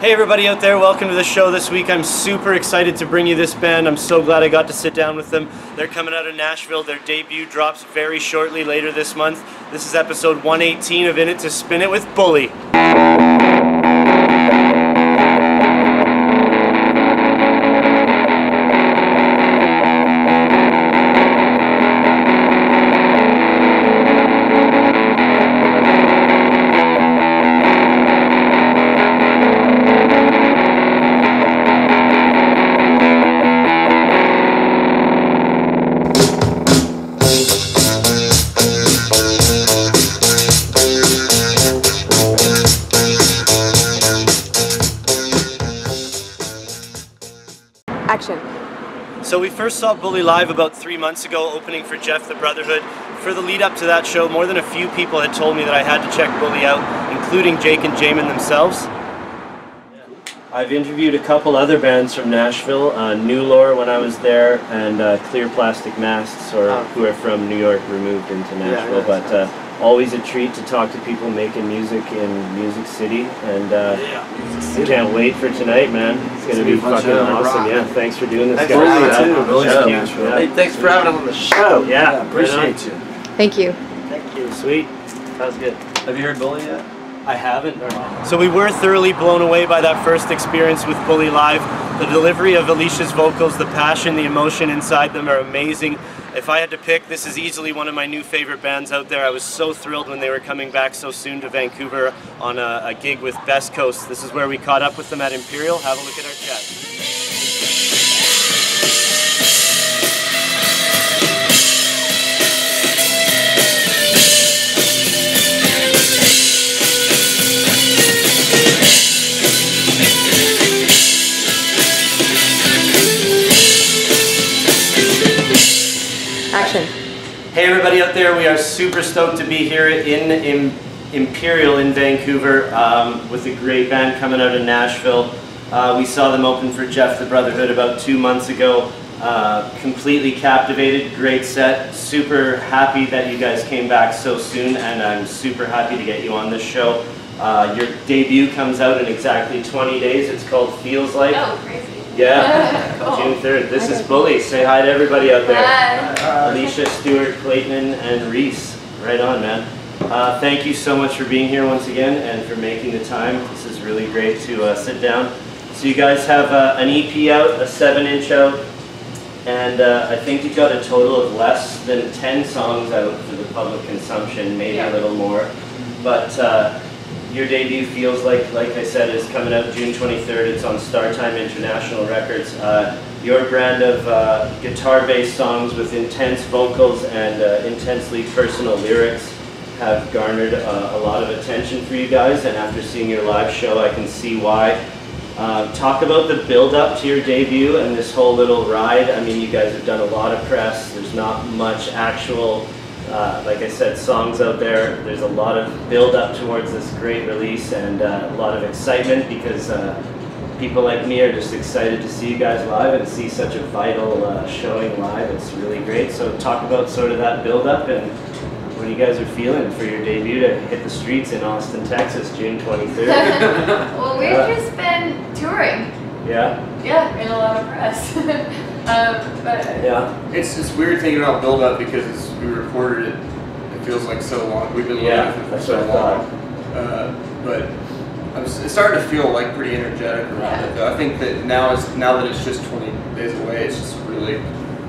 Hey everybody out there, welcome to the show this week. I'm super excited to bring you this band. I'm so glad I got to sit down with them. They're coming out of Nashville. Their debut drops very shortly later this month. This is episode 118 of In It to Spin It with Bully. Action. So we first saw Bully live about 3 months ago, opening for Jeff the Brotherhood. For the lead up to that show, more than a few people had told me that I had to check Bully out, including Jake and Jamin themselves. I've interviewed a couple other bands from Nashville, New Lore when I was there, and Clear Plastic Masks, who are from New York, removed into Nashville. But always a treat to talk to people making music in Music City, and can't wait for tonight, man. It's going to be fucking awesome. Yeah, thanks for doing this, guys. Hey, thanks for having us on the show. Yeah, appreciate you. Thank you. Thank you. Sweet. Sounds good. Have you heard Bully yet? I haven't. So we were thoroughly blown away by that first experience with Bully Live. The delivery of Alicia's vocals, the passion, the emotion inside them are amazing. If I had to pick, this is easily one of my new favorite bands out there. I was so thrilled when they were coming back so soon to Vancouver on a gig with Best Coast. This is where we caught up with them at Imperial. Have a look at our chat. Action. Hey everybody out there, we are super stoked to be here in Imperial in Vancouver with a great band coming out of Nashville. We saw them open for Jeff the Brotherhood about 2 months ago. Completely captivated, great set. Super happy that you guys came back so soon, and I'm super happy to get you on this show. Your debut comes out in exactly 20 days. It's called Feels Like. Oh, crazy. Yeah, Cool. June 3rd. This is Bully. Say hi to everybody out there. Hi. Alicia, Stuart, Clayton, and Reese. Right on, man. Thank you so much for being here once again and for making the time. This is really great to sit down. So you guys have an EP out, a 7-inch out, and I think you've got a total of less than 10 songs out for the public consumption, maybe a little more. But your debut Feels Like I said, is coming out June 23rd. It's on Startime International Records. Your brand of guitar-based songs with intense vocals and intensely personal lyrics have garnered a lot of attention for you guys, and after seeing your live show I can see why. Talk about the build-up to your debut and this whole little ride. I mean, you guys have done a lot of press. There's not much actual like I said, songs out there. There's a lot of build up towards this great release, and a lot of excitement because people like me are just excited to see you guys live and see such a vital showing live. It's really great. So talk about sort of that build up and what you guys are feeling for your debut to hit the streets in Austin, Texas, June 23rd. Well, we've just been touring. Yeah? Yeah, in a lot of press. But yeah. It's weird thinking about build up because we recorded it. It feels like so long. We've been living for so long. But it's starting to feel like pretty energetic around it. Though I think that now that it's just 20 days away, it's just really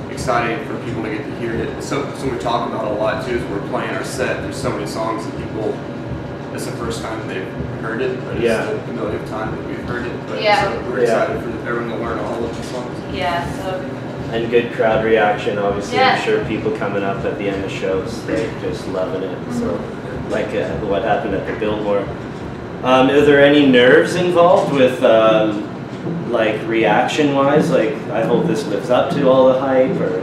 exciting for people to get to hear it. So we talk about a lot too. As we're playing our set, there's so many songs that people. It's the first time they've heard it, but it's the millionth time that we've heard it. But so we're excited for everyone to learn all of the songs. yeah, so And good crowd reaction, obviously. Yeah. I'm sure people coming up at the end of shows, they're just loving it. So, like what happened at the Billboard. Are there any nerves involved with, like, reaction-wise? Like, I hope this lives up to all the hype, or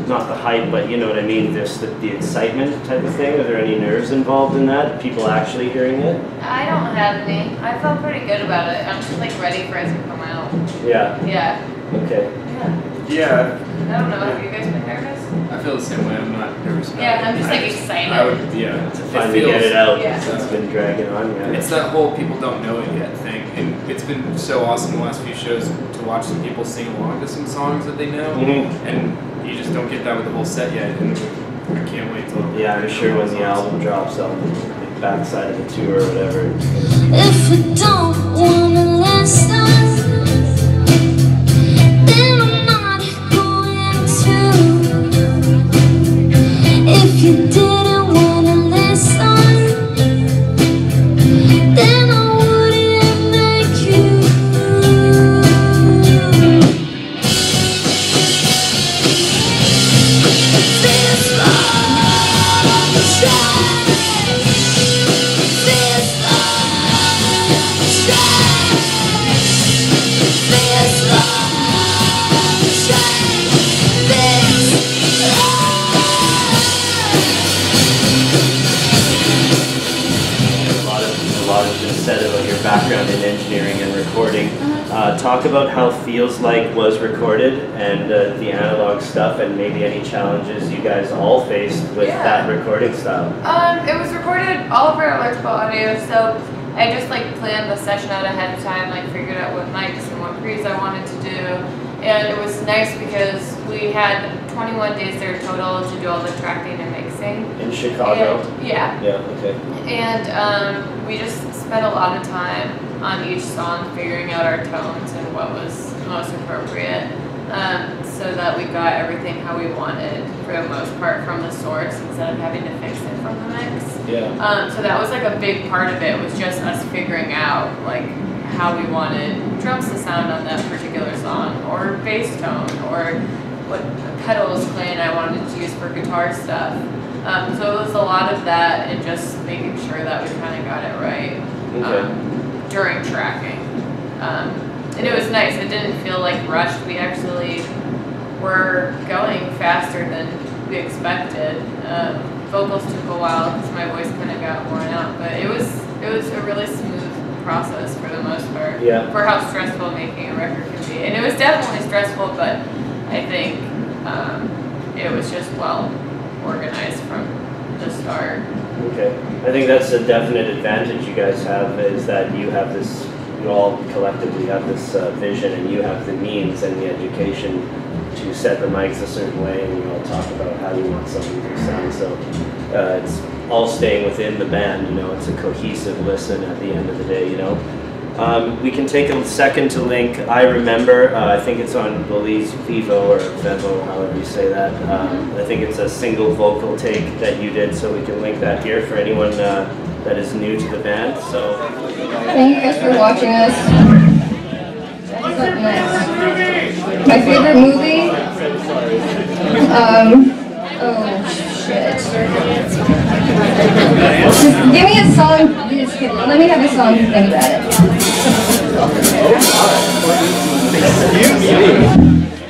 not the hype, but you know what I mean, just the excitement type of thing. Are there any nerves involved in that? People actually hearing it? I don't have any. I felt pretty good about it. I'm just like ready for it to come out. Yeah. Yeah. Okay. Yeah. Yeah. I don't know. Have you guys been nervous? I feel the same way. I'm not nervous about it. Yeah, I'm just like excited. I would, yeah. It's fun to get it out. Yeah. It's been dragging on. Yeah. It's that whole people don't know it yet thing, and it's been so awesome the last few shows to watch some people sing along to some songs that they know, and you just don't get that with the whole set yet. And I can't wait till. Yeah, I'm sure when the album drops on the backside of the tour or whatever. If we don't wanna last us, then I'm not going to. If you didn't wanna listen, then I wouldn't make you. This love shines. This love shines. This love shines. This A lot of been said about your background in engineering and recording. Talk about how Feels Like was recorded and the analog stuff, and maybe any challenges you guys all faced with that recording style. It was recorded all over electrical audio, so I just like planned the session out ahead of time, like figured out what mics and what pre's I wanted to do. And it was nice because we had 21 days there total to do all the tracking and mixing. In Chicago? And, yeah. Yeah, okay. And we just spent a lot of time on each song figuring out our tones and what was most appropriate, so that we got everything how we wanted for the most part from the source instead of having to fix it from the mix. Yeah. So that was like a big part of it, was just us figuring out like how we wanted drums to sound on that particular song, or bass tone, or what pedals Clay and I wanted to use for guitar stuff. So it was a lot of that and just making sure that we kind of got it right during tracking. And it was nice. It didn't feel like rushed. We actually were going faster than we expected. Vocals took a while because my voice kind of got worn out, but it was a really smooth process for the most part. Yeah. For how stressful making a record can be, and it was definitely stressful, but I think it was just well organized from the start. Okay. I think that's a definite advantage you guys have, is that you have this, you all collectively have this vision, and you have the means and the education to set the mics a certain way, and you all talk about how you want something to sound. So it's all staying within the band, you know, it's a cohesive listen at the end of the day, you know. We can take a second to link I Remember. I think it's on Belize Vivo or Vevo, however you say that. I think it's a single vocal take that you did, so we can link that here for anyone that is new to the band. So thank you guys for watching us. What's up next? My favorite movie? Oh shit. Just give me a song. Just let me have a song to think about it.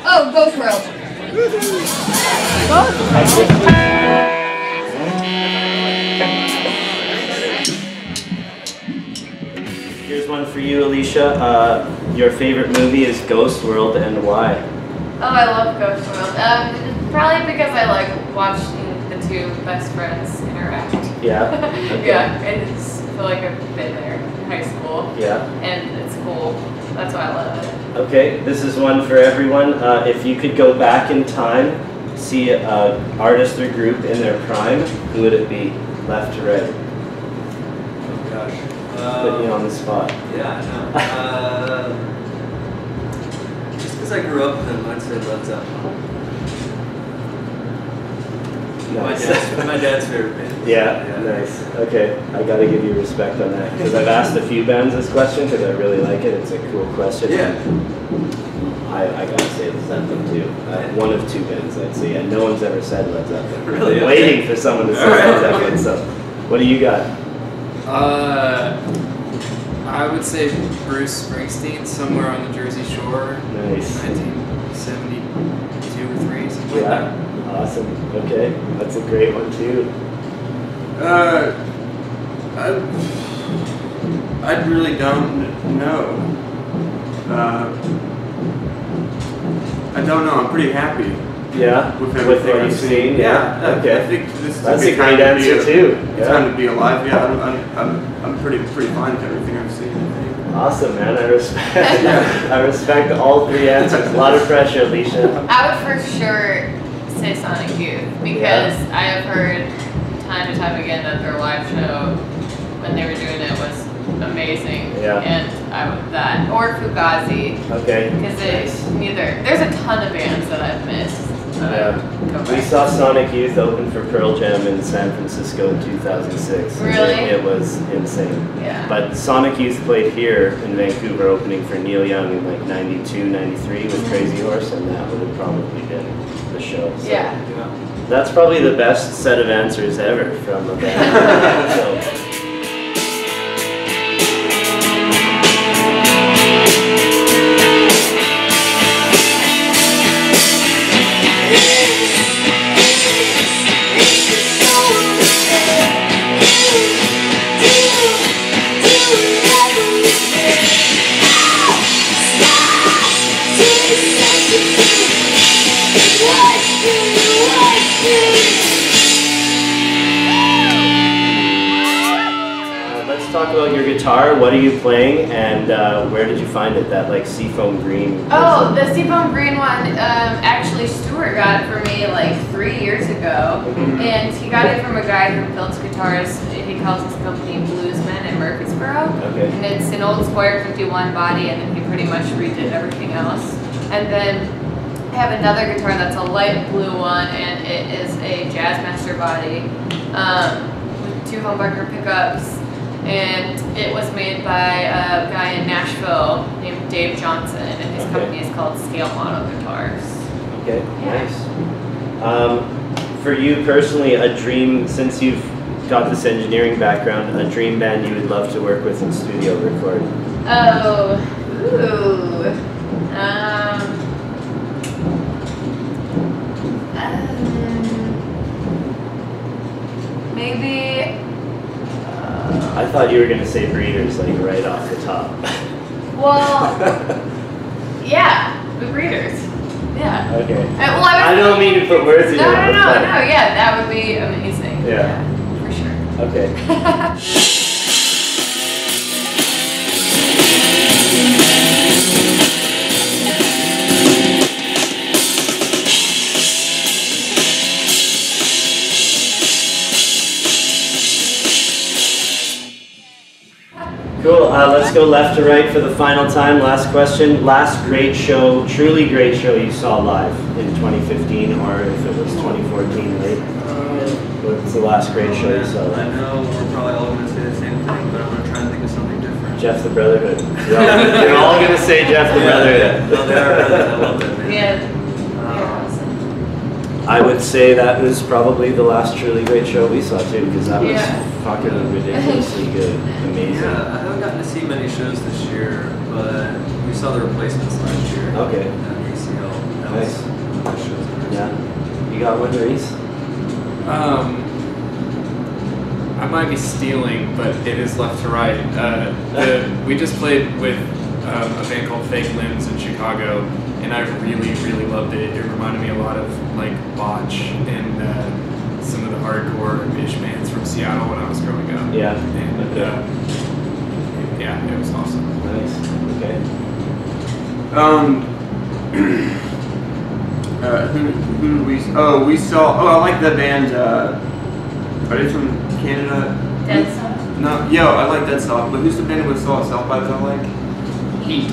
Oh, Ghost World. here's one for you, Alicia. Your favorite movie is Ghost World, and why? Oh, I love Ghost World. Probably because I like watching the two best friends interact. Yeah? Okay. Yeah, I just feel like I've been there in high school. Yeah. And it's cool. That's why I love it. Okay, this is one for everyone. If you could go back in time, see an artist or group in their prime, who would it be, left to right? Oh gosh. Put you on the spot. Yeah, I know. Just because I grew up with them, I'd say Led Zeppelin. Nice. My dad's favorite band. Yeah, nice. Okay, I gotta give you respect on that, because I've asked a few bands this question because I really like it. It's a cool question. Yeah. I gotta say Led Zeppelin too. One of two bands I'd say. And no one's ever said Led Zeppelin. Really? I'm waiting for someone to say Led Zeppelin. So, what do you got? I would say Bruce Springsteen, somewhere on the Jersey Shore. Nice. 1972 or 3, something like that. Awesome. Okay, that's a great one too. I really don't know. I don't know. I'm pretty happy Yeah, with everything what you've seen. Yeah. Okay. I think this is That's a a good time great to be answer too. Yeah. Time to be alive. Yeah, I'm pretty fine with everything I've seen. Awesome, man. I respect. I respect all three answers. A lot of pressure, Alicia. I would for sure say Sonic Youth because I have heard time and time again that their live show when they were doing it was amazing. Yeah. And I would that or Fugazi. Okay. Because there's a ton of bands that I've missed. We saw Sonic Youth open for Pearl Jam in San Francisco in 2006. Really? It was insane. Yeah. But Sonic Youth played here in Vancouver, opening for Neil Young in like 92, 93 with Crazy Horse, and that would have probably been the show. So, yeah. That's probably the best set of answers ever from a band. So. Talk about your guitar. What are you playing, and where did you find it? That like seafoam green. Oh, the seafoam green one. Actually, Stuart got it for me like 3 years ago, and he got it from a guy who builds guitars. He calls his company Bluesman in Murfreesboro. Okay. And it's an old Squire 51 body, and then he pretty much redid everything else. And then I have another guitar that's a light blue one, and it is a Jazzmaster body with 2 humbucker pickups. And it was made by a guy in Nashville named Dave Johnson, and his company is called Scale Model Guitars. Okay, nice. For you personally, a dream, since you've got this engineering background, a dream band you would love to work with in studio record? Oh, ooh. Maybe. I thought you were going to say Breeders, like right off the top. Well, yeah, the Breeders. Yeah. Okay. Well, I don't mean to put words in your mouth. No, yeah, that would be amazing. Yeah. For sure. Okay. Cool, let's go left to right for the final time. Last question. Last great show, truly great show you saw live in 2015, or if it was 2014, right? What's the last great show you saw live? I know we're probably all going to say the same thing, but I'm going to try and think of something different. Jeff the Brotherhood. You're all going to say Jeff the Brotherhood. No, they are brothers. I love that, man. Yeah. I would say that was probably the last truly great show we saw too, because that was fucking ridiculously good, amazing. Yeah, I haven't gotten to see many shows this year, but we saw the Replacements last year. Okay. At ACL. That Nice. was the shows. Yeah. You got one, Reese? I might be stealing, but it is left to right. We just played with a band called Fake Limbs in Chicago, and I really, really loved it. It reminded me a lot of like Botch and some of the hardcore-ish bands from Seattle when I was growing up. Yeah. And yeah, it was awesome. Nice. Okay. Who we saw? Oh, I like that band. Are they from Canada? Dead Soft? No, I like Dead Soft. But who's the band we saw at South by that I like? Heat.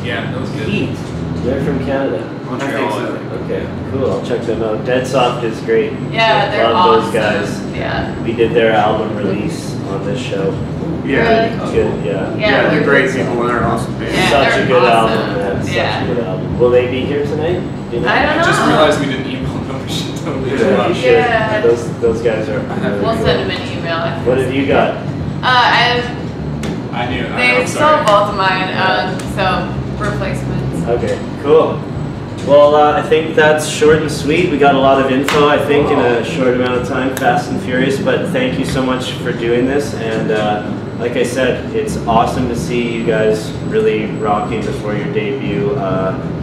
Yeah, that was good. Heat. They're from Canada. Montreal, I think. Okay, cool. I'll check them out. Dead Soft is great. Yeah, they're Love awesome. those guys. Yeah. We did their album release on this show. Yeah. Really? Good. Yeah. Yeah, they're great people and they're awesome band. Yeah, Such they're a good awesome. album, man. Such Yeah. a good album. Will they be here tonight? Do you know? I don't know. I just realized we didn't email them. We should totally do Yeah, you that. should. Yeah. Those guys are. We'll send them an email. What have you got? I knew. They I'm stole sorry. both of mine, so replacements. Okay, cool. Well, I think that's short and sweet. We got a lot of info, I think, in a short amount of time, fast and furious. But thank you so much for doing this, and like I said, it's awesome to see you guys really rocking before your debut,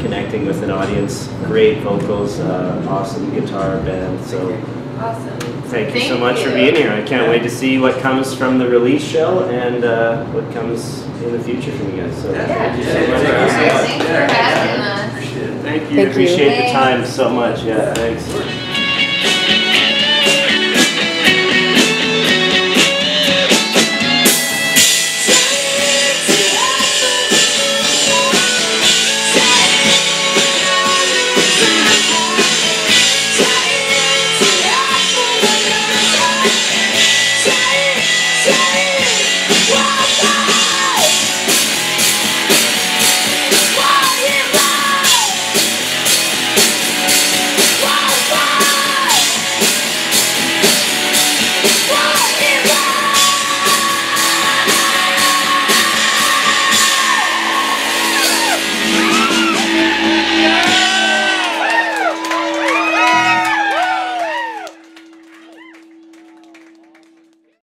connecting with an audience. Great vocals, awesome guitar band. So Awesome. thank you so much for being here. I can't wait to see what comes from the release show and what comes in the future from you guys. So thank you so much. Thanks for having us. Appreciate it. Thank you. Thank you. Appreciate the time so much. Yeah, thanks. Wow!